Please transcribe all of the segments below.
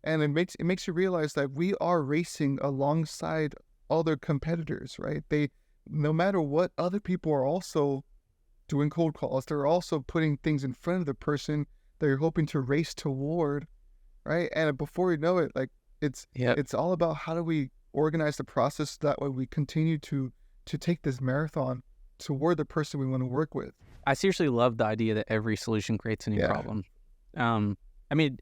And it makes you realize that we are racing alongside other competitors, right? No matter what, other people are also doing cold calls. They're also putting things in front of the person that you're hoping to race toward, right? And before you know it, like it's Yep. it's all about how do we organize the process that way we continue to take this marathon toward the person we want to work with. I seriously love the idea that every solution creates a new Yeah. problem. I mean,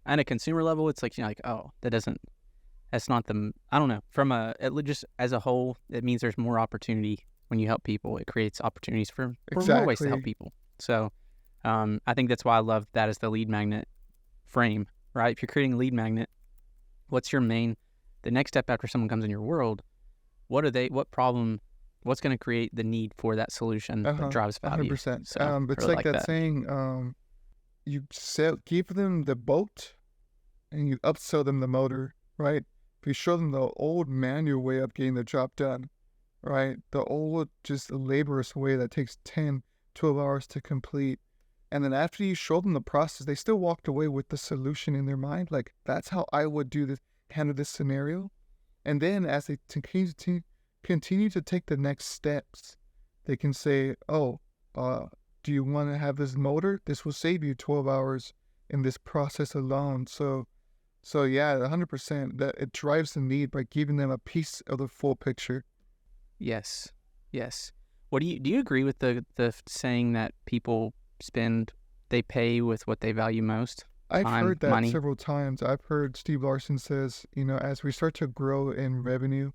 at a consumer level, it's like, like, oh, that's not I don't know. Just as a whole, it means there's more opportunity when you help people. It creates opportunities for more ways to help Exactly. people. So, I think that's why I love that as the lead magnet frame, right? If you're creating a lead magnet, the next step after someone comes in your world, what problem, what's going to create the need for that solution that drives value? 100%. So, I It's really like that saying, you give them the boat and you upsell them the motor, right? If you show them the old manual way of getting the job done, right? The old, just laborious way that takes 10, 12 hours to complete. And then after you show them the process, they still walked away with the solution in their mind. Like, that's how I would handle this scenario. And then as they continue to take the next steps, they can say, oh, do you want to have this motor? This will save you 12 hours in this process alone. So yeah, 100% that it drives the need by giving them a piece of the full picture. Yes. What do you agree with the saying that people they pay with what they value most? I've Time, heard that money. several times. I've heard Steve Larson says, as we start to grow in revenue,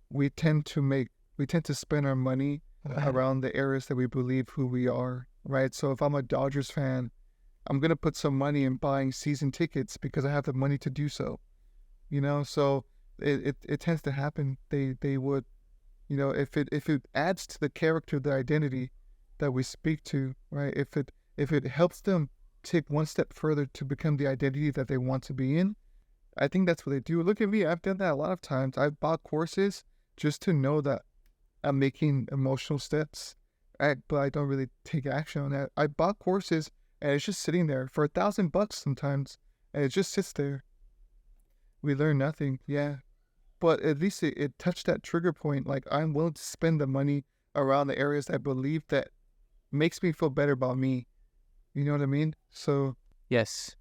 we tend to spend our money around the areas that we believe who we are, right? So if I'm a Dodgers fan, I'm going to put some money in buying season tickets because I have the money to do so, so it tends to happen. They would, if it adds to the character, the identity that we speak to, right? If it helps them take one step further to become the identity that they want to be in, I think that's what they do. Look at me. I've done that a lot of times. I've bought courses just to know that I'm making emotional steps, right? But I don't really take action on that. I bought courses and it's just sitting there for $1,000 sometimes, and it just sits there. We learn nothing, yeah. But at least it touched that trigger point. Like, I'm willing to spend the money around the areas I believe that makes me feel better about me. You know what I mean? So Yes.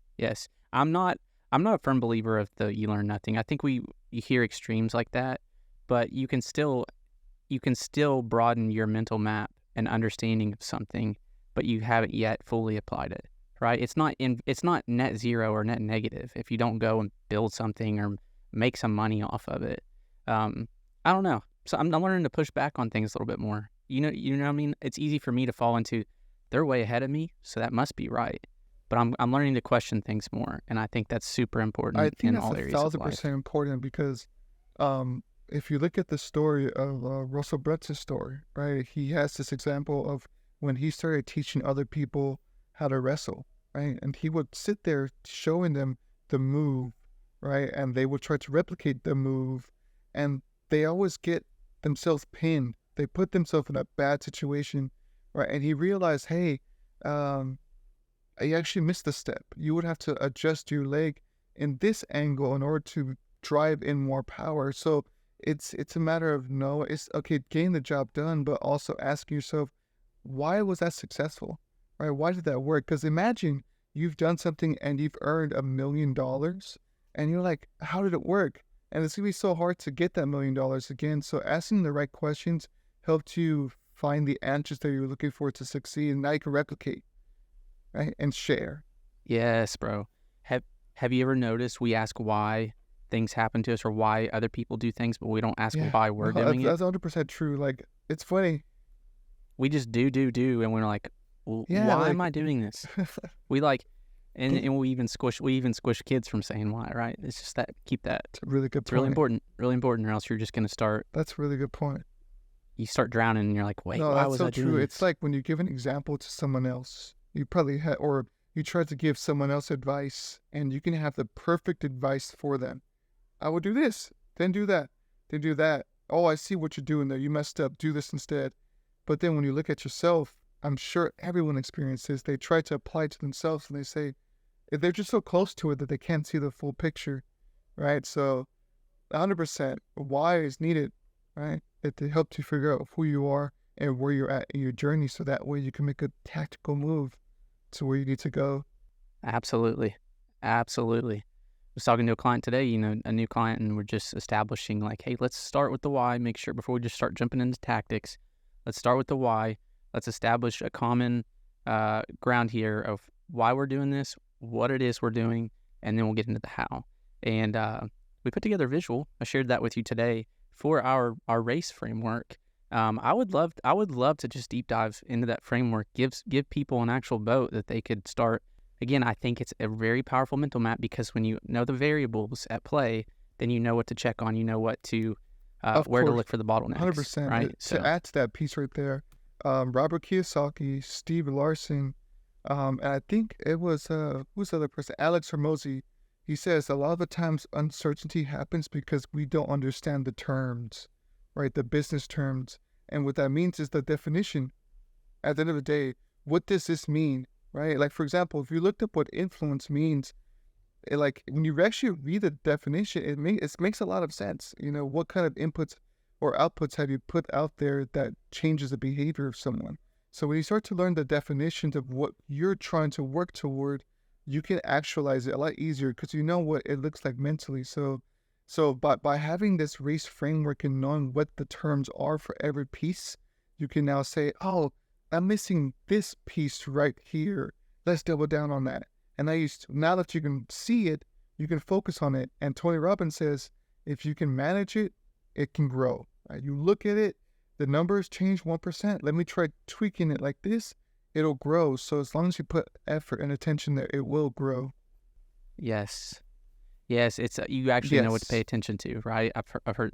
I'm not a firm believer of you learn nothing. I think you hear extremes like that, but you can still broaden your mental map and understanding of something, but you haven't yet fully applied it, right? It's not net zero or net negative if you don't go and build something or make some money off of it. I don't know. So I'm learning to push back on things a little bit more. You know what I mean? It's easy for me to fall into, they're way ahead of me, so that must be right. But I'm learning to question things more, and I think that's super important I think in that's all areas of life. 1,000% important because if you look at the story of Russell Brunson's story, right? He has this example of when he started teaching other people how to wrestle, right? And he would sit there showing them the move, right? And they would try to replicate the move, and they always get themselves pinned. They put themselves in a bad situation, right? And he realized, hey, you actually missed a step. You would have to adjust your leg in this angle in order to drive in more power. So it's a matter of it's okay, getting the job done, but also asking yourself, why was that successful, right? Why did that work? Because imagine you've done something and you've earned $1 million, and you're like, how did it work? And it's gonna be so hard to get that $1 million again. So asking the right questions helped you find the answers that you're looking for to succeed, and now you can replicate, right, and share. Yes, bro. Have you ever noticed we ask why things happen to us or why other people do things, but we don't ask why we're doing it? That's 100% true. Like, it's funny. We just do, and we're like, well, Yeah, why like, am I doing this? We like, and we even squish kids from saying why, right? It's just keep that. It's a really good It's point. really important, or else you're just gonna start. That's a really good point. You start drowning, and you're like, wait, No, why that's was so I doing true. this? It's like when you give an example to someone else, you probably had, or you try to give someone else advice, and you can have the perfect advice for them. I would do this, then do that, then do that. Oh, I see what you're doing there. You messed up. Do this instead. But then when you look at yourself, I'm sure everyone experiences. They try to apply it to themselves, and they say, they're just so close to it that they can't see the full picture, right? So 100% why is needed, right? It helps you figure out who you are and where you're at in your journey, so that way you can make a tactical move to where you need to go. Absolutely. Absolutely. I was talking to a client today, a new client, and we're just establishing like, hey, let's start with the why. Make sure before we just start jumping into tactics, let's start with the why. Let's establish a common ground here of why we're doing this, what it is we're doing, and then we'll get into the how. And we put together a visual. I shared that with you today for our race framework. I would love to just deep dive into that framework, give people an actual boat that they could start. Again, I think it's a very powerful mental map, because when you know the variables at play, then you know what to check on, you know what to where to look for the bottlenecks. 100%. Right. To add to that piece right there, Robert Kiyosaki, Steve Larson, and I think it was who's the other person, Alex Hormozy. He says a lot of the times uncertainty happens because we don't understand the terms, right? The business terms. And what that means is the definition. At the end of the day, what does this mean, right? Like, for example, if you looked up what influence means, like when you actually read the definition, it makes a lot of sense. What kind of inputs or outputs have you put out there that changes the behavior of someone? So when you start to learn the definitions of what you're trying to work toward, you can actualize it a lot easier because you know what it looks like mentally. So by having this race framework and knowing what the terms are for every piece, you can now say, oh, I'm missing this piece right here. Let's double down on that. And now that you can see it, you can focus on it. And Tony Robbins says, if you can manage it, it can grow. Right? You look at it, the numbers change 1%. Let me try tweaking it like this. It'll grow. So as long as you put effort and attention there, it will grow. Yes. It's you actually know what to pay attention to, right? I've heard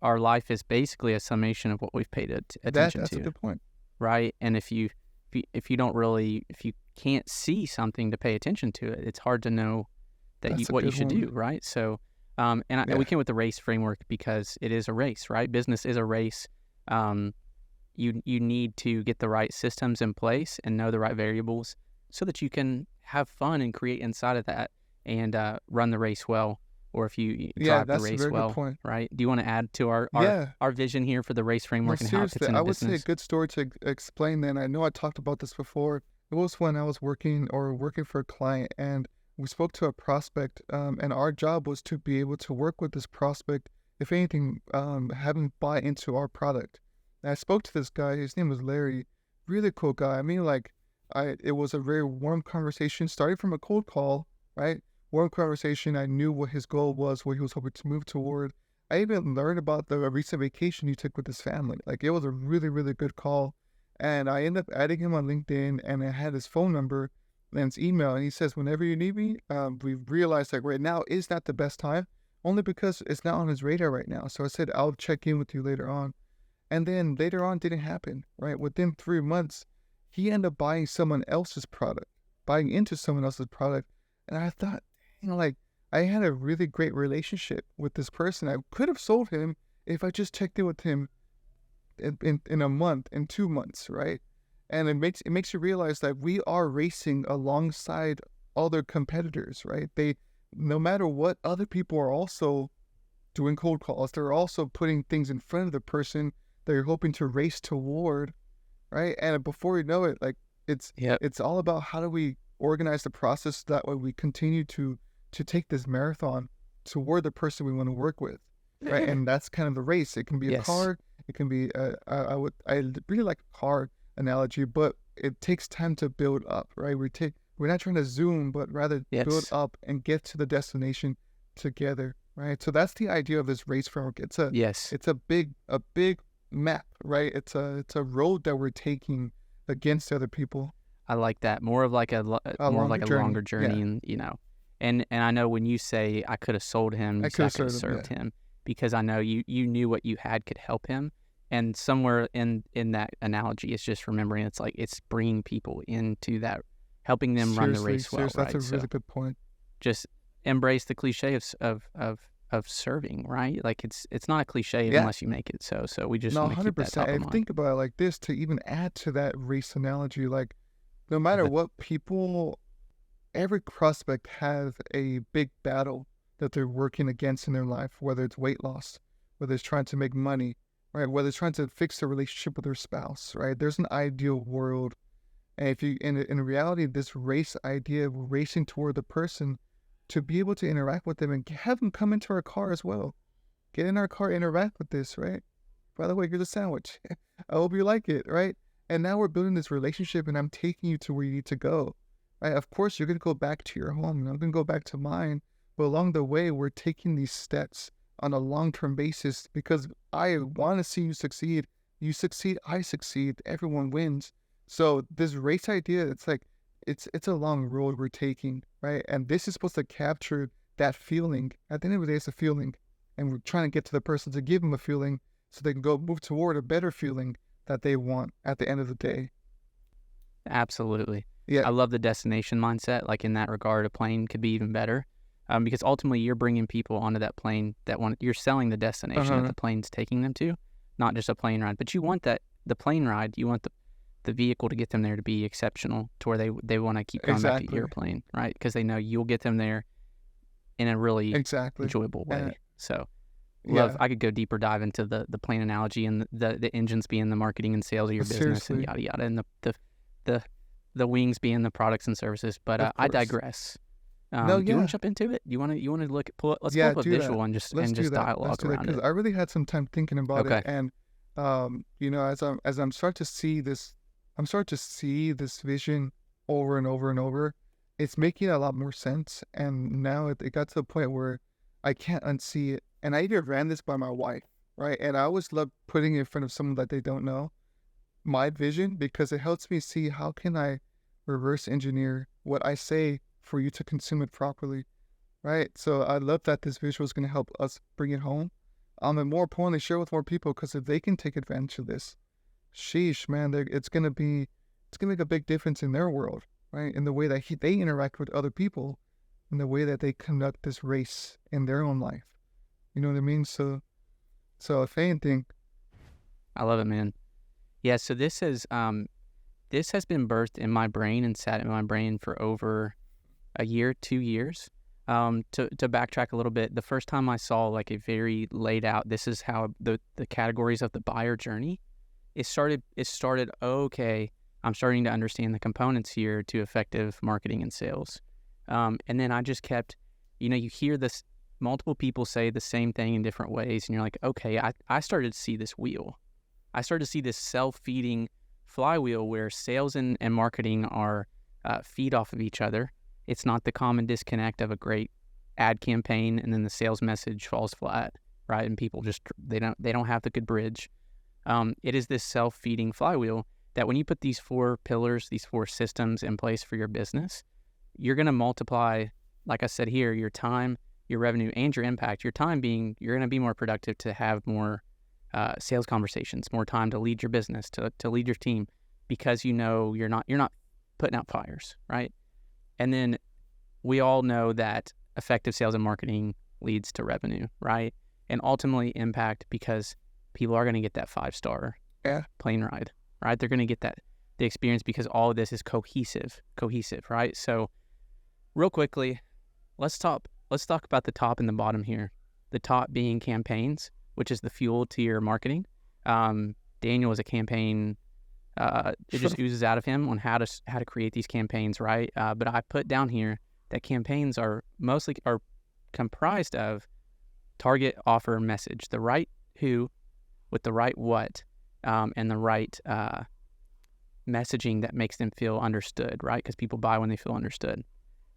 our life is basically a summation of what we've paid attention That's to. A good point, right? And if you can't see something to pay attention to it, it's hard to know what you should do, right? So, we came with the race framework because it is a race, right? Business is a race. You need to get the right systems in place and know the right variables so that you can have fun and create inside of that and run the race well. Or if you drive the race well, good point. Right? Do you want to add to our vision here for the race framework and how it fits into business? I would say a good story to explain that, and I know I talked about this before. It was when I was working for a client, and we spoke to a prospect, and our job was to be able to work with this prospect, if anything, have him buy into our product. And I spoke to this guy. His name was Larry. Really cool guy. I mean, it was a very warm conversation, starting from a cold call, right? Warm conversation. I knew what his goal was, what he was hoping to move toward. I even learned about the recent vacation he took with his family. It was a really, really good call. And I ended up adding him on LinkedIn, and I had his phone number and his email. And he says, whenever you need me, we realized right now is not the best time, only because it's not on his radar right now. So I said, I'll check in with you later on. And then later on didn't happen, right? Within 3 months, he ended up buying into someone else's product. And I thought, I had a really great relationship with this person. I could have sold him if I just checked in with him in a month, in 2 months, right? And it makes you realize that we are racing alongside other competitors, right? No matter what, other people are also doing cold calls. They're also putting things in front of the person that you're hoping to race toward, right? And before you know it, it's all about how do we organize the process so that way we continue to take this marathon toward the person we want to work with, right? And that's kind of the race. It can be a car. It can be I really like a car analogy, but it takes time to build up, right? We're not trying to zoom, but rather build up and get to the destination together, right? So that's the idea of this race framework. It's a big map, right? It's a road that we're taking against other people. I like that. More of like a longer journey, and I know when you say I could have sold him, I could have served him, because I know you knew what you had could help him. And somewhere in that analogy, it's just remembering it's bringing people into that, helping them run the race well. Right? That's a really good point. Just embrace the cliche of serving, right? It's not a cliche unless you make it so. So we just want to keep that top of mind. Think about it like this, to even add to that race analogy, no matter what people every prospect has a big battle that they're working against in their life, whether it's weight loss, whether it's trying to make money, right? Whether it's trying to fix their relationship with their spouse, right? There's an ideal world. And if you, in reality, this race idea of racing toward the person to be able to interact with them and have them come into our car as well. Get in our car, interact with this, right? By the way, here's a sandwich. I hope you like it, right? And now we're building this relationship and I'm taking you to where you need to go, right? Of course, you're going to go back to your home and I'm going to go back to mine. But along the way, we're taking these steps on a long-term basis because I want to see you succeed. You succeed, I succeed, everyone wins. So this race idea, it's like, it's a long road we're taking, right? And this is supposed to capture that feeling. At the end of the day, it's a feeling. And we're trying to get to the person to give them a feeling so they can go move toward a better feeling that they want at the end of the day. Absolutely. Yeah. I love the destination mindset. Like in that regard, a plane could be even better. Because ultimately you're bringing people onto that plane you're selling the destination that the plane's taking them to, not just a plane ride. But you want the plane ride, you want the vehicle to get them there to be exceptional to where they want to keep going back to your plane, right? Because they know you'll get them there in a really enjoyable way. So I could go deeper dive into the plane analogy and the engines being the marketing and sales of your business and yada yada, and the wings being the products and services. But I digress. Do you want to jump into it? You want to let's pull up a visual and just dialogue around it. Because I really had some time thinking about it, and as I'm starting to see this, vision over and over and over. It's making a lot more sense, and now it got to the point where I can't unsee it. And I even ran this by my wife, right? And I always love putting it in front of someone that they don't know my vision, because it helps me see how can I reverse engineer what I say for you to consume it properly, right? So I love that this visual is going to help us bring it home. And more importantly, share with more people, because if they can take advantage of this, sheesh, man, it's going to make a big difference in their world, right? In the way that they interact with other people, in the way that they conduct this race in their own life. You know what I mean? So if anything, I love it, man. Yeah. So this has been birthed in my brain and sat in my brain for over a year, 2 years. To backtrack a little bit, the first time I saw like a very laid out, this is how the categories of the buyer journey, it started, okay, I'm starting to understand the components here to effective marketing and sales. And then I just kept, you hear this, multiple people say the same thing in different ways, and you're like, okay, I started to see this wheel. I started to see this self-feeding flywheel where sales and marketing are feed off of each other. It's not the common disconnect of a great ad campaign and then the sales message falls flat, right? And people just, they don't have the good bridge. It is this self-feeding flywheel that when you put these 4 pillars, these 4 systems in place for your business, you're going to multiply, like I said here, your time, your revenue, and your impact. Your time being, you're going to be more productive to have more sales conversations, more time to lead your business, to lead your team, because you're not putting out fires, right? And then we all know that effective sales and marketing leads to revenue, right? And ultimately impact, because people are going to get that 5-star plane ride, right? They're going to get the experience because all of this is cohesive, right? So real quickly, let's talk about the top and the bottom here. The top being campaigns, which is the fuel to your marketing. Daniel is a campaign. It just oozes out of him on how to create these campaigns, right? But I put down here that campaigns are comprised of target, offer, message, the right who with the right what, and the right messaging that makes them feel understood, right? Because people buy when they feel understood.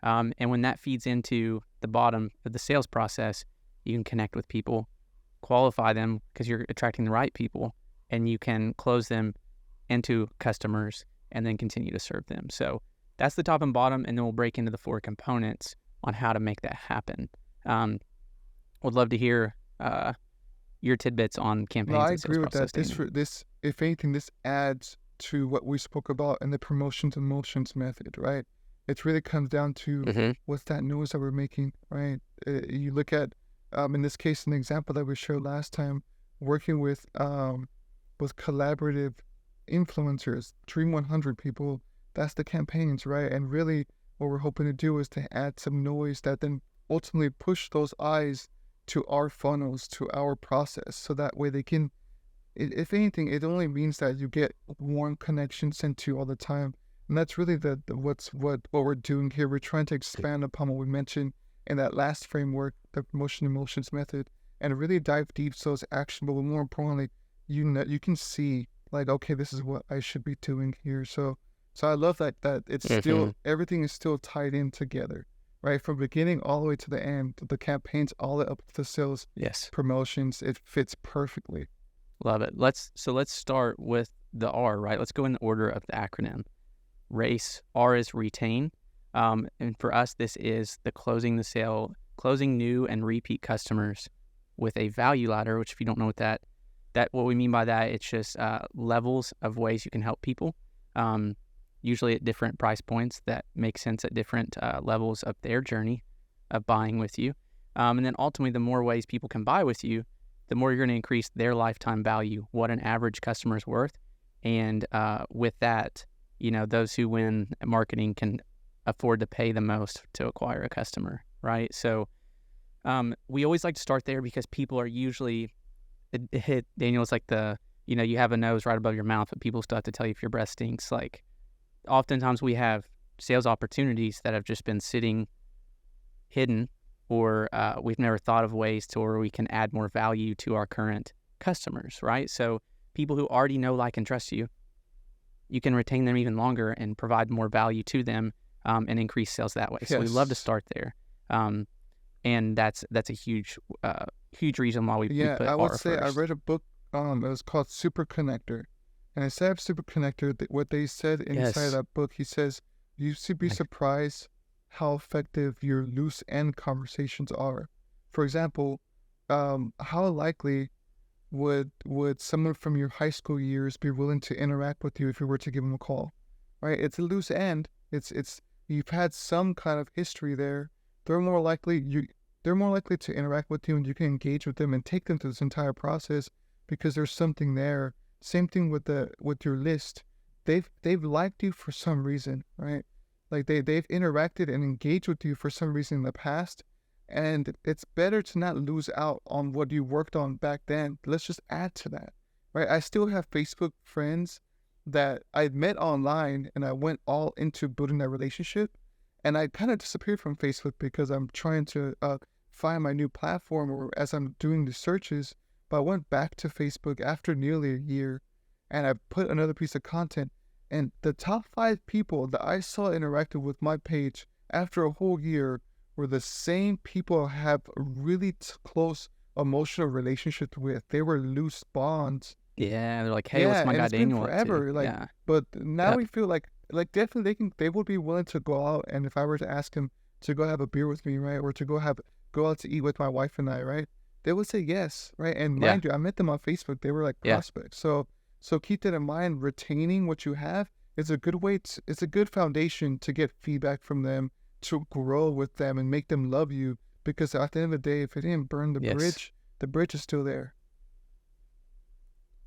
And when that feeds into the bottom of the sales process, you can connect with people, qualify them because you're attracting the right people, and you can close them into customers and then continue to serve them. So that's the top and bottom, and then we'll break into the 4 components on how to make that happen. Would love to hear your tidbits on campaigns. No, I and sales agree with that. process, This, if anything, this adds to what we spoke about in the promotions and motions method, right? It really comes down to what's that noise that we're making, right? You look at, in this case, an example that we showed last time, working with collaborative influencers, Dream 100 people. That's the campaigns, right? And really what we're hoping to do is to add some noise that then ultimately push those eyes to our funnels, to our process, so that way they can, if anything, it only means that you get warm connections sent to you all the time. And that's really what we're doing here. We're trying to expand upon what we mentioned in that last framework, the promotion emotions method, and really dive deep so it's actionable. But more importantly, you can see like, okay, this is what I should be doing here. So I love that it's still, everything is still tied in together, right? From beginning all the way to the end, the campaigns all the way up to the sales, promotions, it fits perfectly. Love it. Let's start with the R, right? Let's go in the order of the acronym. RACE. R is retain. And for us, this is the closing the sale, closing new and repeat customers with a value ladder, which if you don't know what what we mean by that, it's just levels of ways you can help people, usually at different price points that make sense at different levels of their journey of buying with you. And then ultimately, the more ways people can buy with you, the more you're going to increase their lifetime value, what an average customer is worth. And with that, those who win at marketing can afford to pay the most to acquire a customer, right? So we always like to start there because people are usually, Daniel, it's like you have a nose right above your mouth, but people still have to tell you if your breath stinks. Like oftentimes we have sales opportunities that have just been sitting hidden, or we've never thought of ways to where we can add more value to our current customers, right? So people who already know, like, and trust you, you can retain them even longer and provide more value to them and increase sales that way. So we love to start there. And that's a huge reason why we put I would R say first. I read a book, it was called Super Connector. And instead of Super Connector, what they said inside that book, he says, you should be surprised how effective your loose end conversations are. For example, how likely would someone from your high school years be willing to interact with you if you were to give them a call, right? It's a loose end. It's you've had some kind of history there. They're more likely to interact with you, and you can engage with them and take them through this entire process because there's something there. Same thing with your list. They've liked you for some reason, right? Like they've interacted and engaged with you for some reason in the past. And it's better to not lose out on what you worked on back then. Let's just add to that, right? I still have Facebook friends that I met online, and I went all into building that relationship. And I kind of disappeared from Facebook because I'm trying to find my new platform, or as I'm doing the searches. But I went back to Facebook after nearly a year, and I put another piece of content. And the top 5 people that I saw interacted with my page after a whole year were the same people I have a really close emotional relationship with. They were loose bonds. Yeah, they're like, hey, what's my guy Daniel up to? Forever. But now we feel like definitely they would be willing to go out, and if I were to ask them to go have a beer with me, right, or to go out to eat with my wife and I, right, they would say yes, right. And mind you, I met them on Facebook. They were like prospects. So keep that in mind. Retaining what you have is a good way. It's a good foundation to get feedback from them, to grow with them and make them love you, because at the end of the day, if it didn't burn the bridge, the bridge is still there.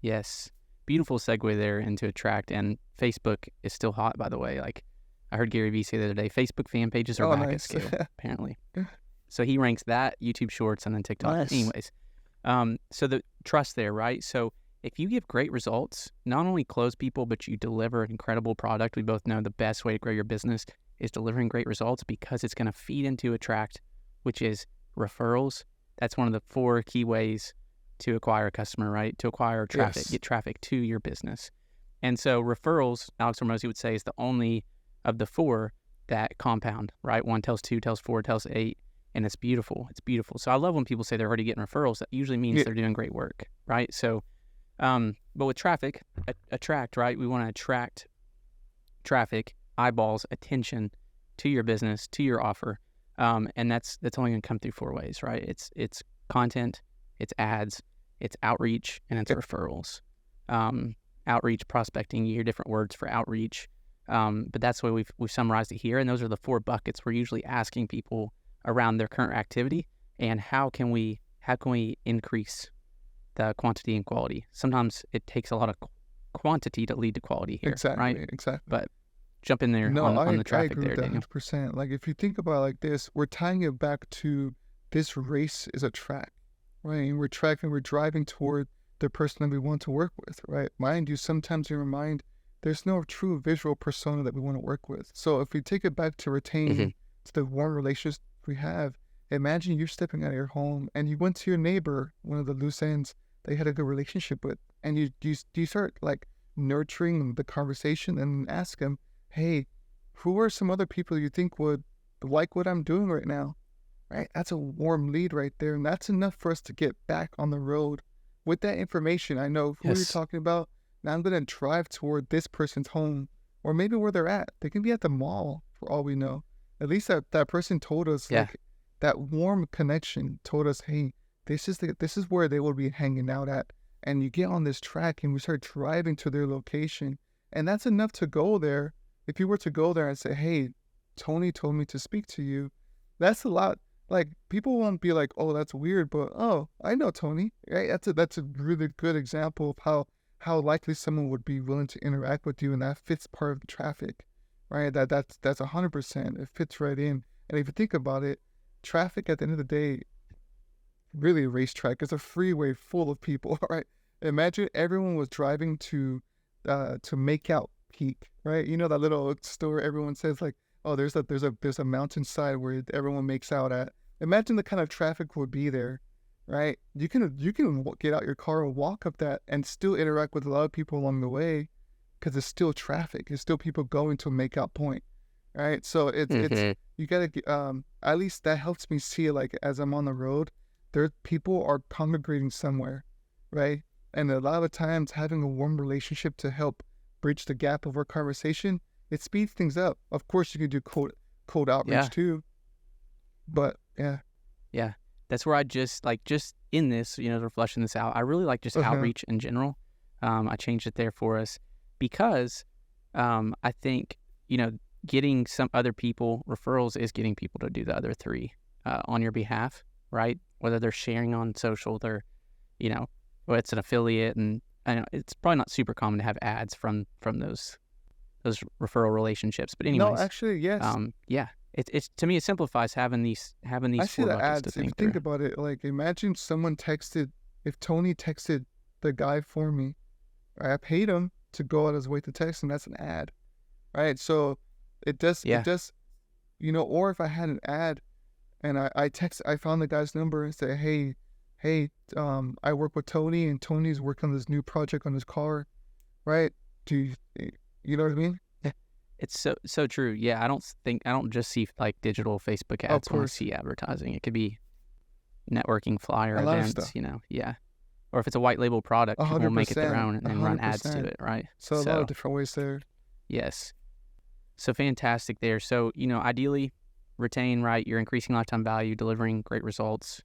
Yes. Beautiful segue there into Attract. And Facebook is still hot, by the way. Like I heard Gary Vee say the other day, Facebook fan pages are back at scale, apparently. So he ranks that, YouTube Shorts, and then TikTok. Nice. Anyways, so the trust there, right? So if you give great results, not only close people, but you deliver an incredible product. We both know the best way to grow your business is delivering great results, because it's going to feed into Attract, which is referrals. That's one of the 4 key ways to acquire a customer, right? To acquire traffic, get traffic to your business. And so referrals, Alex Hormozi would say, is the only of the 4 that compound, right? 1 tells 2, tells 4, tells 8, and it's beautiful. It's beautiful. So I love when people say they're already getting referrals. That usually means they're doing great work, right? So, but with traffic, Attract, right? We want to attract traffic, eyeballs, attention to your business, to your offer. And that's only going to come through 4 ways, right? It's content, it's ads, it's outreach, and it's referrals. Outreach, prospecting, you hear different words for outreach. But that's the way we've summarized it here. And those are the 4 buckets we're usually asking people around their current activity, and how can we increase the quantity and quality. Sometimes it takes a lot of quantity to lead to quality here, right? Exactly. But jump in there No, on the I traffic agree there, with that Daniel. 100%. Like if you think about it like this, we're tying it back to this race is a track, right? And we're driving toward the person that we want to work with, right? Mind you, sometimes in your mind, there's no true visual persona that we want to work with. So if we take it back to retaining to the warm relationships we have, imagine you're stepping out of your home and you went to your neighbor, one of the loose ends they had a good relationship with, and you start like nurturing the conversation and ask them, hey, who are some other people you think would like what I'm doing right now? Right? That's a warm lead right there. And that's enough for us to get back on the road. With that information, I know who you're Yes. talking about. Now I'm going to drive toward this person's home or maybe where they're at. They can be at the mall for all we know. At least that person told us, Yeah. like, that warm connection told us, hey, this is where they will be hanging out at. And you get on this track and we start driving to their location. And that's enough to go there. If you were to go there and say, hey, Tony told me to speak to you, that's a lot. Like, people won't be like, oh, that's weird, but oh, I know Tony, right? That's a really good example of how likely someone would be willing to interact with you, and that fits part of the traffic, right? That's 100%. It fits right in. And if you think about it, traffic at the end of the day, really a racetrack. It's a freeway full of people, right? Imagine everyone was driving to make out peak, right? You know that little store everyone says like, oh, there's a mountainside where everyone makes out at. Imagine the kind of traffic would be there, right? You can get out your car and walk up that and still interact with a lot of people along the way, because it's still traffic. It's still people going to a makeout point, right? So it's you gotta at least that helps me see it, like as I'm on the road, there people are congregating somewhere, right? And a lot of times having a warm relationship to help bridge the gap of our conversation, it speeds things up. Of course, you can do cold outreach Yeah. too, but yeah. Yeah. That's where I just in this, to fleshing this out, I really like just outreach in general. I changed it there for us because I think, getting some other people, referrals is getting people to do the other three on your behalf, right? Whether they're sharing on social, they're, or it's an affiliate, and I know it's probably not super common to have ads from those referral relationships. But No, anyways, actually, yes. yeah, it's to me it simplifies having these I see 4 the buckets to ads. If you think think through. about it, like imagine if Tony texted the guy for me, right? I paid him to go out his way to text him. That's an ad, right? So it does, Yeah. or if I had an ad and I found the guy's number and say, hey, I work with Tony and Tony's working on this new project on his car, right? You know what I mean? It's so true. Yeah, I don't just see like digital Facebook Of ads when I course. see advertising. It could be networking, flyer A lot of events, stuff. Yeah. Or if it's a white label product, people will make it their 100%. own and then run ads to 100%. it, right? So a lot of different ways there. Yes. So fantastic there. So, ideally retain, right? You're increasing lifetime value, delivering great results,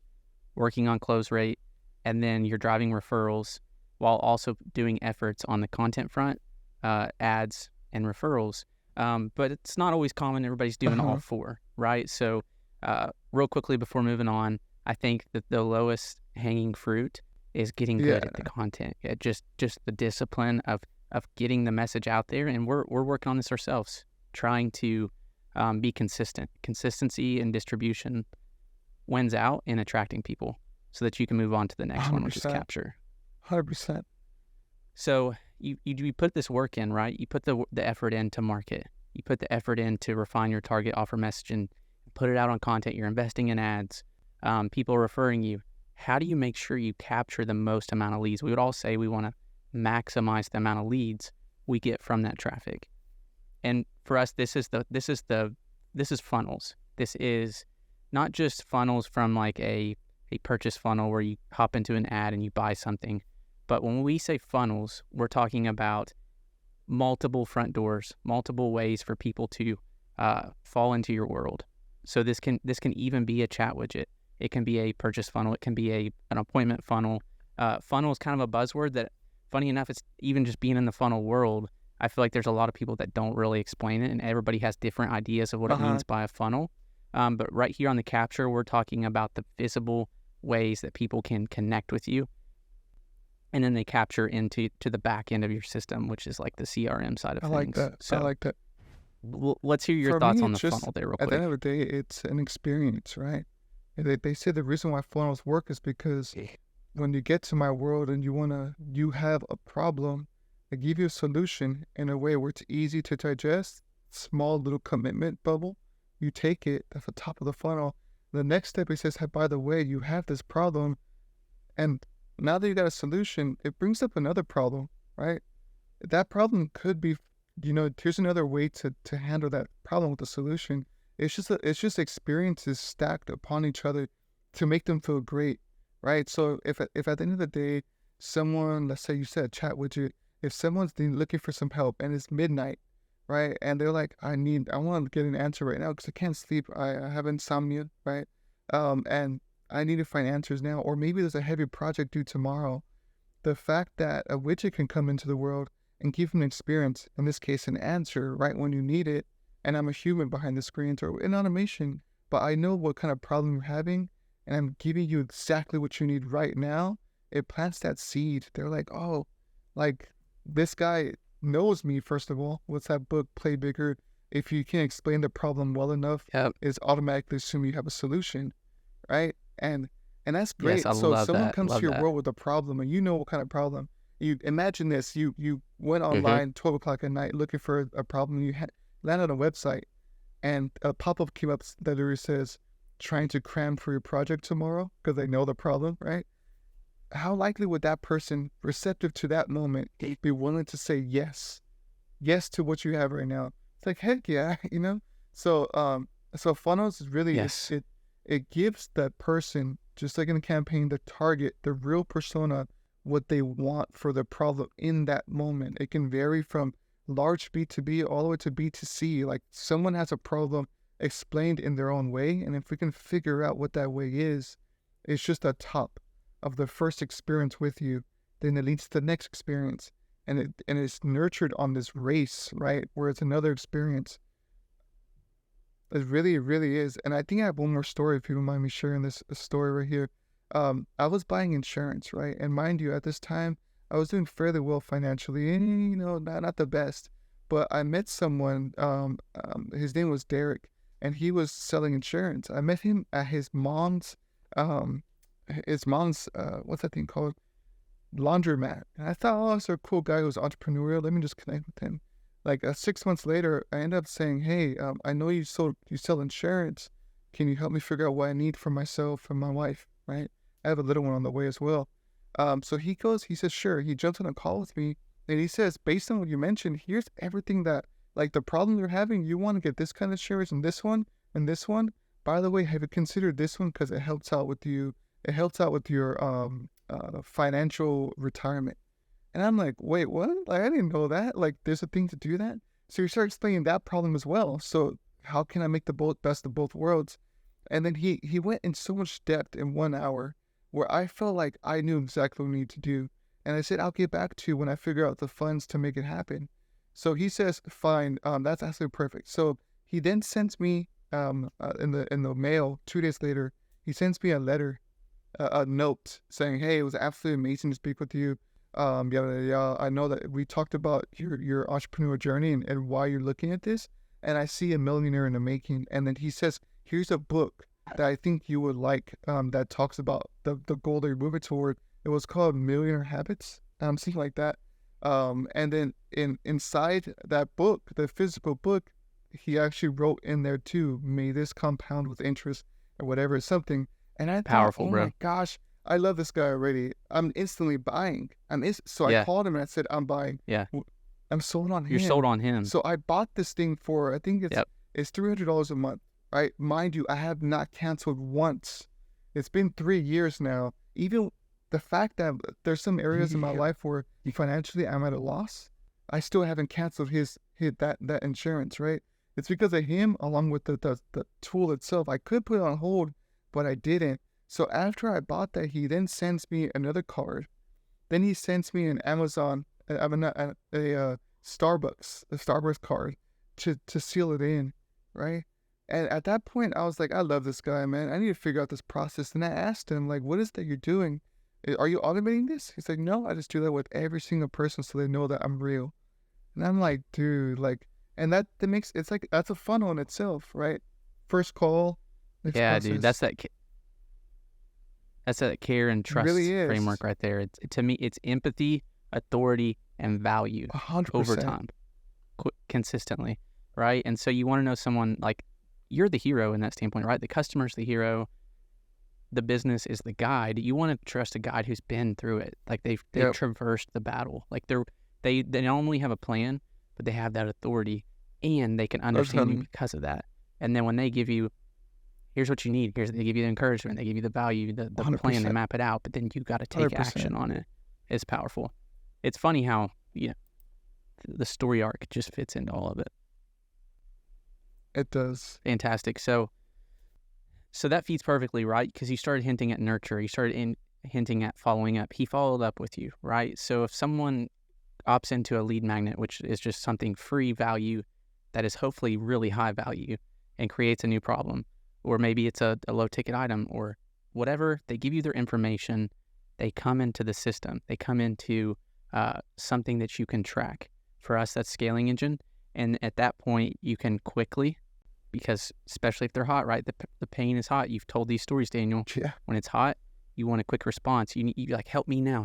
working on close rate, and then you're driving referrals while also doing efforts on the content front, ads and referrals. But it's not always common. Everybody's doing all 4, right? So real quickly before moving on, I think that the lowest hanging fruit is getting good at the content. Just the discipline of getting the message out there. And we're working on this ourselves, trying to be consistent. Consistency and distribution wins out in attracting people so that you can move on to the next one, which is 100%. capture. 100%. So you put this work in, right? You put the effort in to market. You put the effort in to refine your target offer message and put it out on content. You're investing in ads. People are referring you. How do you make sure you capture the most amount of leads? We would all say we want to maximize the amount of leads we get from that traffic. And for us, this is funnels. This is not just funnels from like a purchase funnel where you hop into an ad and you buy something. But when we say funnels, we're talking about multiple front doors, multiple ways for people to fall into your world. So this can even be a chat widget. It can be a purchase funnel. It can be an appointment funnel. Funnel is kind of a buzzword that, funny enough, it's even just being in the funnel world. I feel like there's a lot of people that don't really explain it, and everybody has different ideas of what it means by a funnel. But right here on the capture, we're talking about the visible ways that people can connect with you. And then they capture into the back end of your system, which is like the CRM side of I things. like that. So, I like that. Let's hear your For thoughts me, on it's the just funnel there real at the quick. end of the day, it's an experience, right? And they say the reason why funnels work is because when you get to my world and you have a problem, I give you a solution in a way where it's easy to digest, small little commitment bubble. You take it at the top of the funnel. The next step, it says, hey, by the way, you have this problem. And now that you got a solution, it brings up another problem, right? That problem could be, here's another way to handle that problem with the solution. It's just experiences stacked upon each other to make them feel great, right? So if at the end of the day, someone, let's say you said chat widget, if someone's looking for some help and it's midnight, right? And they're like, I want to get an answer right now because I can't sleep. I have insomnia, right? And I need to find answers now. Or maybe there's a heavy project due tomorrow. The fact that a widget can come into the world and give them an experience, in this case, an answer right when you need it, and I'm a human behind the screens or in automation, but I know what kind of problem you're having, and I'm giving you exactly what you need right now, it plants that seed. They're like, oh, like this guy knows me, first of all. What's that book, Play Bigger? If you can explain the problem well enough, Yep. it's automatically assume you have a solution, right? And that's Yes, I great. So love someone that. comes to Love your that. world with a problem, and you know what kind of problem. You imagine this: you went Mm-hmm. online 12 o'clock at night looking for a problem. You land on a website, and a pop-up came up that literally says, "Trying to cram for your project tomorrow," because they know the problem, right? How likely would that person, receptive to that moment, be willing to say yes to what you have right now? It's like, heck yeah, So so funnels is really Yes. it gives that person, just like in a campaign, the target, the real persona, what they want for the problem in that moment. It can vary from large B2B all the way to B2C. Like someone has a problem explained in their own way, and if we can figure out what that way is, it's just a top of the first experience with you. Then it leads to the next experience, and it's nurtured on this race, right? Where it's another experience. It really is. And I think I have one more story if you don't mind me sharing this story right here. I was buying insurance, right? And mind you, at this time, I was doing fairly well financially, and not the best. But I met someone, his name was Derek, and he was selling insurance. I met him at um, what's that thing called? Laundromat. And I thought, oh, it's a cool guy who's entrepreneurial. Let me just connect with him. Like 6 months later, I ended up saying, "Hey, I know you sell insurance. Can you help me figure out what I need for myself and my wife? Right? I have a little one on the way as well." So he says, "Sure." He jumps on a call with me, and he says, "Based on what you mentioned, here's everything that, like, the problem you're having. You want to get this kind of insurance and this one and this one. By the way, have you considered this one because it helps out with you? It helps out with your financial retirement." And I'm like, wait, what? Like, I didn't know that. Like, there's a thing to do that. So you start explaining that problem as well. So how can I make the best of both worlds? And then he went in so much depth in 1 hour where I felt like I knew exactly what we need to do. And I said, I'll get back to you when I figure out the funds to make it happen. So he says, fine, that's absolutely perfect. So he then sends me in the mail 2 days later, he sends me a letter, a note saying, "Hey, it was absolutely amazing to speak with you. Yada, yada, yada. I know that we talked about your entrepreneur journey and why you're looking at this, and I see a millionaire in the making." And then he says, "Here's a book that I think you would like, that talks about the goal that you're moving toward." It was called Millionaire Habits, something like that. And then inside that book, the physical book, he actually wrote in there too, "May this compound with interest," or whatever, something. And I thought, Powerful, oh bro. my gosh, I love this guy already. I'm instantly buying. So I Yeah. called him and I said, "I'm buying. Yeah. I'm sold on You're him." sold on him. So I bought this thing for, I think Yep. it's $300 a month, right? Mind you, I have not canceled once. It's been 3 years now. Even the fact that there's some areas in my life where financially I'm at a loss, I still haven't canceled that insurance, right? It's because of him, along with the tool itself. I could put it on hold, but I didn't. So after I bought that, he then sends me another card. Then he sends me an Amazon, I mean, a Starbucks card to seal it in, right? And at that point, I was like, I love this guy, man. I need to figure out this process. And I asked him, like, what is that you're doing? Are you automating this? He's like, no, I just do that with every single person so they know that I'm real. And I'm like, dude, like, And that makes, it's like, that's a funnel in itself, right? First call, next Yeah, dude, process. that's that care and It trust really is. framework right there. To me, it's empathy, authority, and value over 100%. time, consistently, right? And so you want to know someone, like, you're the hero in that standpoint, right? The customer's the hero. The business is the guide. You want to trust a guide who's been through it. Like, they've Yep. traversed the battle. Like, they not only have a plan, but they have that authority, and they can understand you because of that. And then when they give you, here's what you need, they give you the encouragement, they give you the value, the plan, they 100%. map it out, but then you got to take 100%. action on it. It's powerful. It's funny how, the story arc just fits into all of it. It does. Fantastic. So that feeds perfectly, right? Because you started hinting at nurture. You started hinting at following up. He followed up with you, right? So if someone opts into a lead magnet, which is just something free value that is hopefully really high value and creates a new problem, or maybe it's a low ticket item or whatever, they give you their information, they come into the system, they come into something that you can track. For us, that's scaling engine. And at that point, you can quickly, because especially if they're hot, right? The pain is hot. You've told these stories, Daniel. Yeah. When it's hot, you want a quick response. You like, help me now.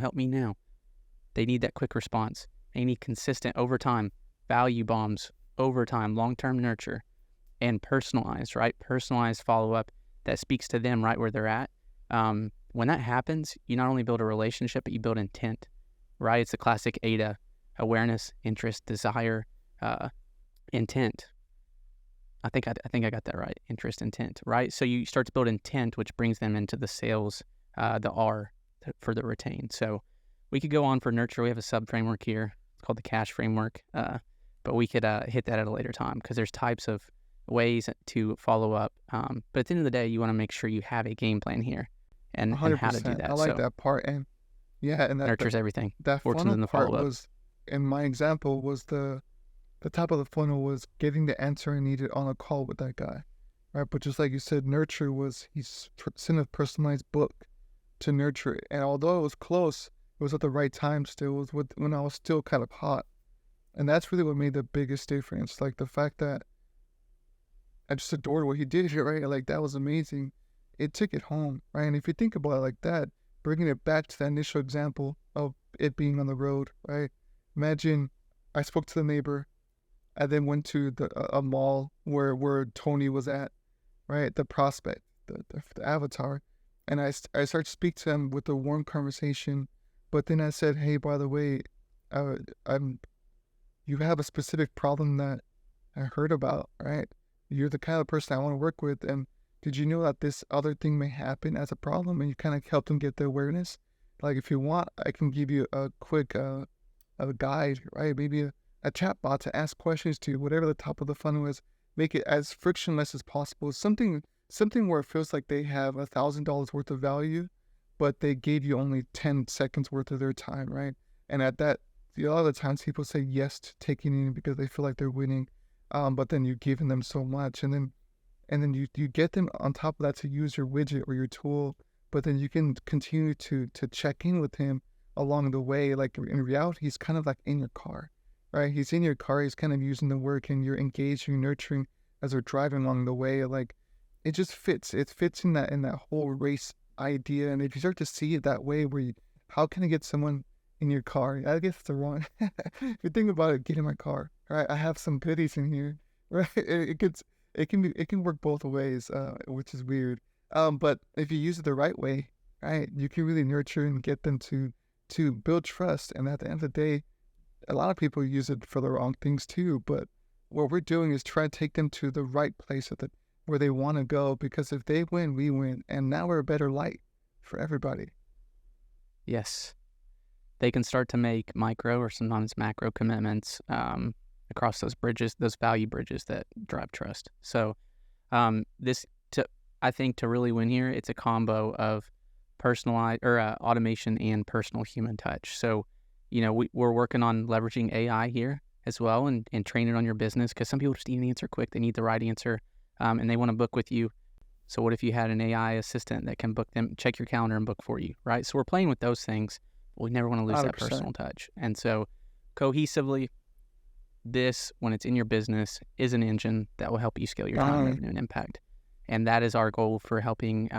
They need that quick response. They need consistent overtime, value bombs, overtime, long-term nurture, and personalized, right? Personalized follow-up that speaks to them right where they're at. When that happens, you not only build a relationship, but you build intent, right? It's the classic ADA: awareness, interest, desire, intent. I think I got that right. Interest, intent, right? So you start to build intent, which brings them into the sales, the R for the retain. So we could go on for nurture. We have a sub framework here. It's called the cash framework. But we could hit that at a later time because there's types of ways to follow up. But at the end of the day, you want to make sure you have a game plan here and how to do that. I like that part. And yeah, and that nurtures everything. That Fortunes funnel in the part follow-up. was, in my example, was the top of the funnel was getting the answer I needed on a call with that guy, right? But just like you said, nurture was, he's sent a personalized book to nurture it. And although it was close, it was at the right time still. It was when I was still kind of hot. And that's really what made the biggest difference. Like the fact that I just adored what he did here, right? Like that was amazing. It took it home, right? And if you think about it like that, bringing it back to the initial example of it being on the road, right? Imagine I spoke to the neighbor. I then went to a mall where Tony was at, right? The prospect, the avatar. And I started to speak to him with a warm conversation. But then I said, hey, by the way, you have a specific problem that I heard about, right? You're the kind of person I want to work with. And did you know that this other thing may happen as a problem? And you kind of help them get the awareness. Like if you want, I can give you a quick a guide, right? Maybe a chatbot to ask questions to, whatever the top of the funnel is. Make it as frictionless as possible. Something where it feels like they have $1,000 worth of value, but they gave you only 10 seconds worth of their time, right? And at that, a lot of the times people say yes to taking in because they feel like they're winning, but then you're giving them so much, and then you get them on top of that to use your widget or your tool, but then you can continue to check in with him along the way. Like in reality, he's kind of like in your car, right? He's in your car, he's kind of using the work, and you're engaging, nurturing as they're driving along the way. Like it just fits. It fits in that whole race idea. And if you start to see it that way, how can I get someone in your car? I guess it's the wrong. If you think about it, get in my car, right? I have some goodies in here, right? It can work both ways, which is weird. But if you use it the right way, right, you can really nurture and get them to build trust. And at the end of the day, a lot of people use it for the wrong things too. But what we're doing is try to take them to the right place where they want to go. Because if they win, we win, and now we're a better light for everybody. Yes. They can start to make micro or sometimes macro commitments across those bridges, those value bridges that drive trust. So I think to really win here, it's a combo of personalized or automation and personal human touch. So, we're working on leveraging AI here as well and train it on your business, because some people just need an answer quick. They need the right answer and they want to book with you. So what if you had an AI assistant that can book them, check your calendar and book for you, right? So we're playing with those things. We never want to lose 100%. that personal touch. And so cohesively, this, when it's in your business, is an engine that will help you scale your time, revenue, and impact. And that is our goal for helping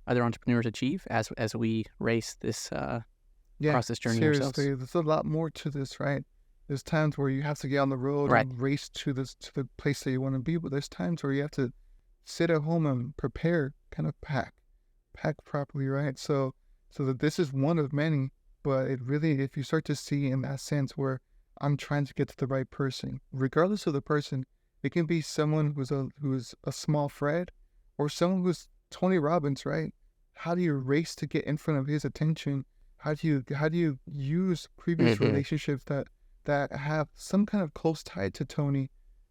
other entrepreneurs achieve as we race this across this journey ourselves. Seriously, there's a lot more to this, right? There's times where you have to get on the road and race to the place that you want to be, but there's times where you have to sit at home and prepare, kind of pack properly, right? So that this is one of many, but it really, if you start to see in that sense where I'm trying to get to the right person, regardless of the person, it can be someone who's a small Fred or someone who's Tony Robbins, right? How do you race to get in front of his attention? How do you use previous relationships that have some kind of close tie to Tony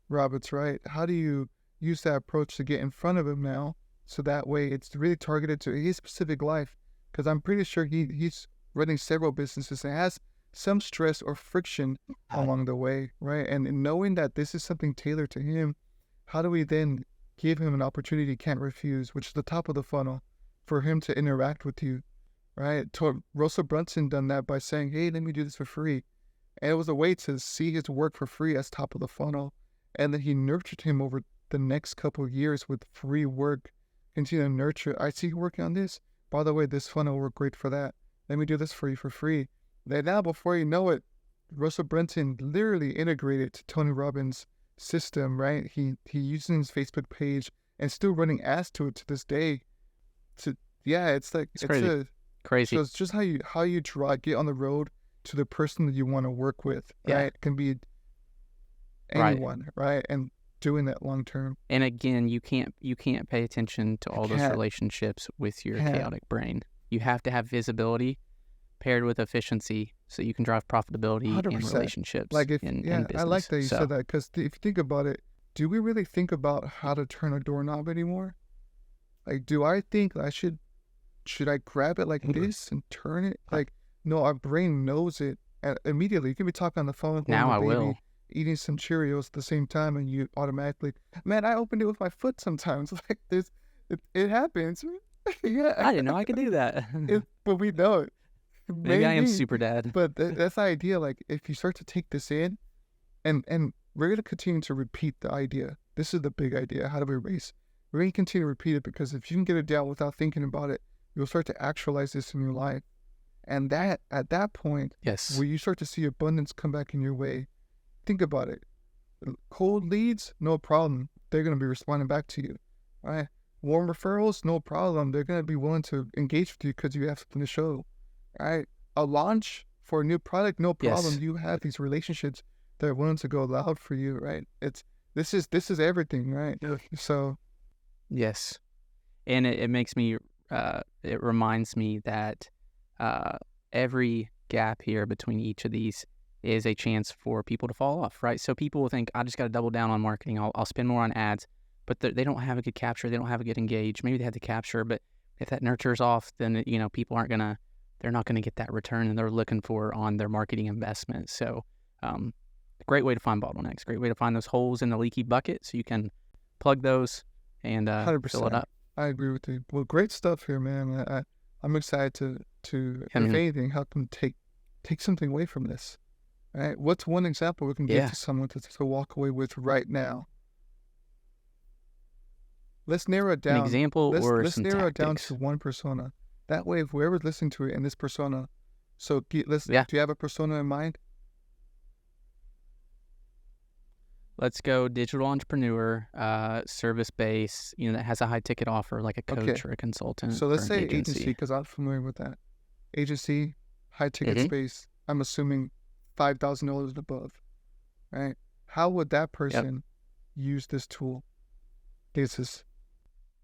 Robbins, right? How do you use that approach to get in front of him now, so that way it's really targeted to his specific life? Because I'm pretty sure he's running several businesses and has some stress or friction along the way, right? And knowing that this is something tailored to him, how do we then give him an opportunity he can't refuse, which is the top of the funnel, for him to interact with you, right? Russell Brunson done that by saying, hey, let me do this for free. And it was a way to see his work for free as top of the funnel. And then he nurtured him over the next couple of years with free work. Continue to nurture. I see you working on this. By the way, this funnel will work great for that. Let me do this for you for free. Then now, before you know it, Russell Brunson literally integrated to Tony Robbins' system, right? He using his Facebook page and still running ads to it to this day. It's crazy. So it's just how you get on the road to the person that you want to work with, right? It can be anyone, right? And doing that long term. And again, you can't pay attention to all those relationships with your chaotic brain. You have to have visibility paired with efficiency so you can drive profitability 100%. In relationships. Like in business. I like that you said that, because if you think about it, do we really think about how to turn a doorknob anymore? Like, do I think I should I grab it like this and turn it? Like, no, our brain knows it immediately. You can be talking on the phone with now the I baby, will. eating some Cheerios at the same time, and you automatically, man, I opened it with my foot sometimes. Like this, it happens. Yeah, I didn't know I could do that. But we know it. Maybe I am super dad. But that's the idea. Like, if you start to take this in, and we're going to continue to repeat the idea. This is the big idea. How do we race? We're going to continue to repeat it, because if you can get it down without thinking about it, you'll start to actualize this in your life. And that, at that point, where you start to see abundance come back in your way, think about it. Cold leads, no problem. They're going to be responding back to you, right? Warm referrals, no problem. They're going to be willing to engage with you because you have something to show, right? A launch for a new product, no problem. You have these relationships that are willing to go loud for you, right? This is everything, right? So, yes, and it makes me, it reminds me that every gap here between each of these is a chance for people to fall off, right? So people will think, I just got to double down on marketing. I'll spend more on ads, but they don't have a good capture. They don't have a good engage. Maybe they have the capture, but if that nurtures off, then, people they're not going to get that return that they're looking for on their marketing investment. So, great way to find bottlenecks, great way to find those holes in the leaky bucket so you can plug those and 100%. Fill it up. I agree with you. Well, great stuff here, man. I'm excited to if anything, help them take something away from this. Right? What's one example we can give to someone to walk away with right now? Let's narrow it down. An example let's some narrow tactics. it down to one persona. That way, if whoever's listening to it in this persona, do you have a persona in mind? Let's go digital entrepreneur, service-based, that has a high-ticket offer, like a coach or a consultant. So let's say agency, because I'm familiar with that. Agency, high-ticket space, I'm assuming $5,000 and above, right? How would that person use this tool?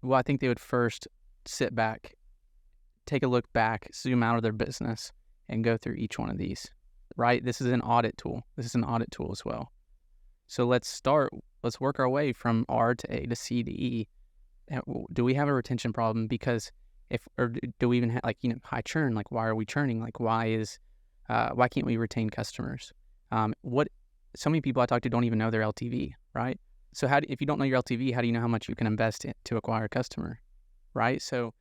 Well, I think they would first sit back, take a look back, zoom out of their business, and go through each one of these, right? This is an audit tool. This is an audit tool as well. So let's work our way from R to A to C to E. Do we have a retention problem? Because or do we even have high churn? Like, why are we churning? Like, why can't we retain customers? So many people I talk to don't even know their LTV, right? So if you don't know your LTV, how do you know how much you can invest to acquire a customer, right? So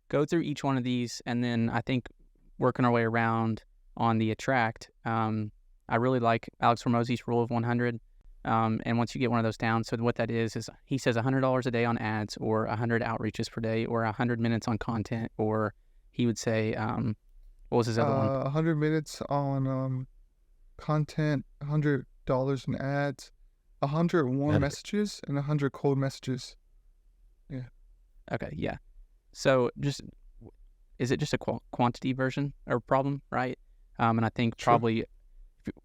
go through each one of these, and then I think working our way around on the attract, I really like Alex Hormozi's rule of 100. And once you get one of those down, so what that is he says $100 a day on ads, or 100 outreaches per day, or 100 minutes on content, or he would say, what was his other one? 100 minutes on content, $100 in ads, 100 warm messages, and 100 cold messages. Yeah. Okay, yeah. So is it just a quantity version or problem, right? And I think probably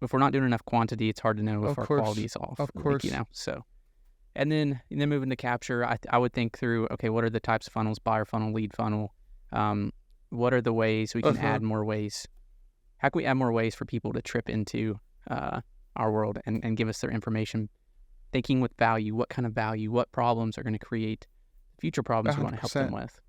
if we're not doing enough quantity, it's hard to know if our quality is off. Of course. So, and then moving to capture, I would think through, okay, what are the types of funnels? Buyer funnel, lead funnel. What are the ways we can add more ways? How can we add more ways for people to trip into our world and give us their information? Thinking with value, what kind of value, what problems are going to create future problems 100%. We want to help them with.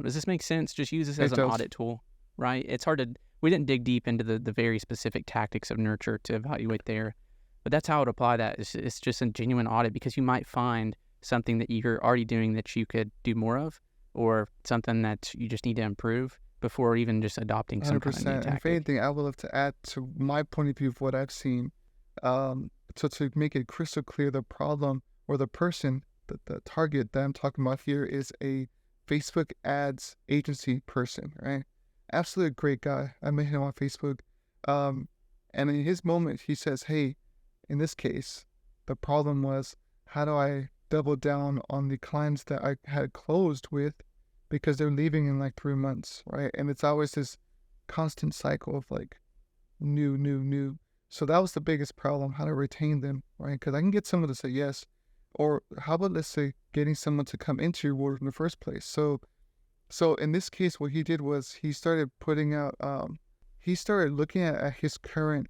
Does this make sense? Just use this as an audit tool, right? It's hard to, we didn't dig deep into the very specific tactics of nurture to evaluate there, but that's how I would apply that. It's just a genuine audit, because you might find something that you're already doing that you could do more of, or something that you just need to improve before even just adopting some kind of new tactic. And if anything, I would love to add to my point of view of what I've seen. So to make it crystal clear, the problem or the person, the target that I'm talking about here is a Facebook ads agency person, right? Absolutely great guy. I met him on Facebook. And in his moment, he says, hey, in this case, the problem was, how do I double down on the clients that I had closed with, because they're leaving in like 3 months, right? And it's always this constant cycle of like new. So that was the biggest problem, how to retain them, right? Because I can get someone to say yes, or how about, let's say, getting someone to come into your world in the first place. So in this case, what he did was he started putting out, he started looking at his current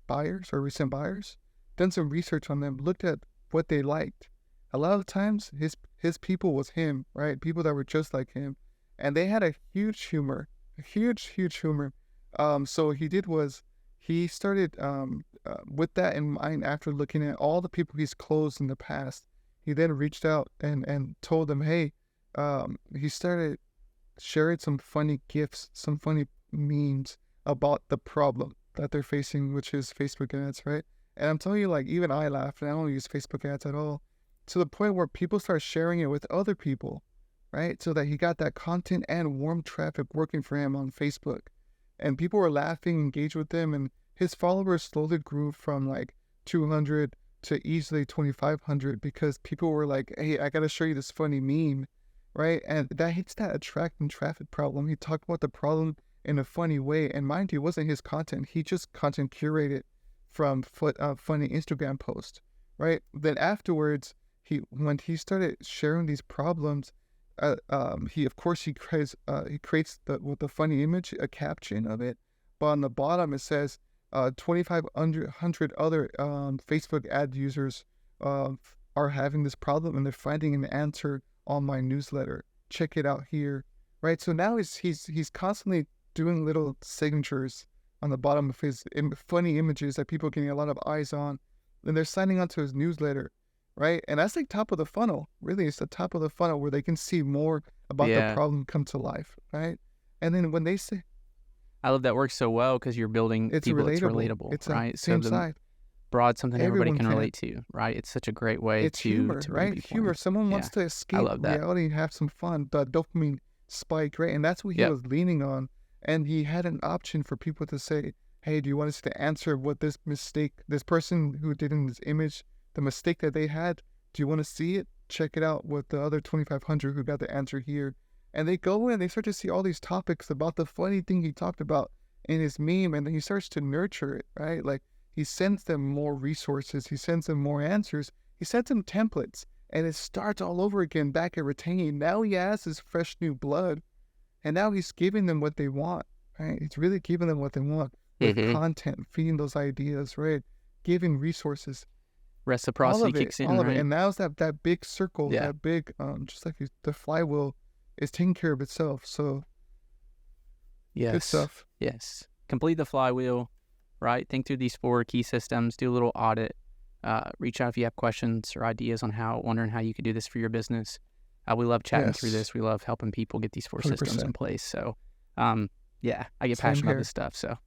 buyers or recent buyers, done some research on them, looked at what they liked. A lot of times, his people was him, right? People that were just like him, and they had a huge humor. So what he did was he started with that in mind. After looking at all the people he's closed in the past, he then reached out and told them, hey, he started sharing some funny gifs, some funny memes about the problem that they're facing, which is Facebook ads, right? And I'm telling you, like, even I laughed, and I don't use Facebook ads at all, to the point where people start sharing it with other people, right? So that he got that content and warm traffic working for him on Facebook. And people were laughing, engaged with him, and his followers slowly grew from like 200 to easily 2,500, because people were like, hey, I got to show you this funny meme, right? And that hits that attracting traffic problem. He talked about the problem in a funny way. And mind you, it wasn't his content. He just content curated from funny Instagram posts, right? Then afterwards, when he started sharing these problems, he creates with the funny image, a caption of it, but on the bottom it says 2,500 other Facebook ad users are having this problem, and they're finding an answer on my newsletter. Check it out here, right? So now he's constantly doing little signatures on the bottom of his funny images that people are getting a lot of eyes on, and they're signing on to his newsletter. Right? And that's like top of the funnel. Really, it's the top of the funnel where they can see more about the problem come to life, right? And then when they say... I love that works so well, because you're building people that's relatable, it's right? Same side. Broad, something everybody can relate to, right? It's such a great way it's humor, right? Humor. Someone wants to escape reality and have some fun. The dopamine spike, right? And that's what he was leaning on. And he had an option for people to say, hey, do you want us to answer what this person who did in this image, the mistake that they had, do you want to see it? Check it out with the other 2,500 who got the answer here. And they go in, they start to see all these topics about the funny thing he talked about in his meme, and then he starts to nurture it, right? Like, he sends them more resources, he sends them more answers, he sends them templates, and it starts all over again back at retaining. Now he has his fresh new blood, and now he's giving them what they want, right? He's really giving them what they want with content, feeding those ideas, right? Giving resources. Reciprocity kicks in, right? And now's that big circle, that big, just like the flywheel is taking care of itself. So, good stuff. Yes. Complete the flywheel, right? Think through these 4 key systems, do a little audit, reach out if you have questions or ideas on wondering how you could do this for your business. We love chatting through this. We love helping people get these 4 systems in place. So, I get passionate about this stuff. So,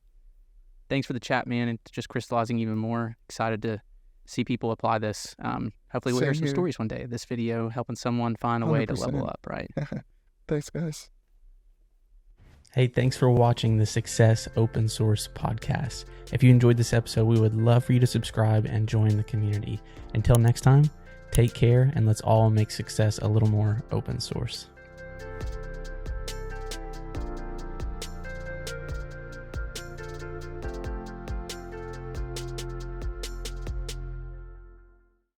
thanks for the chat, man, and just crystallizing even more. Excited to see people apply this. Hopefully we'll hear Same some here. stories one day. This video helping someone find a way to 100%. level up, right? Thanks, guys. Hey, thanks for watching the Success Open Source Podcast. If you enjoyed this episode, we would love for you to subscribe and join the community. Until next time, take care, and let's all make success a little more open source.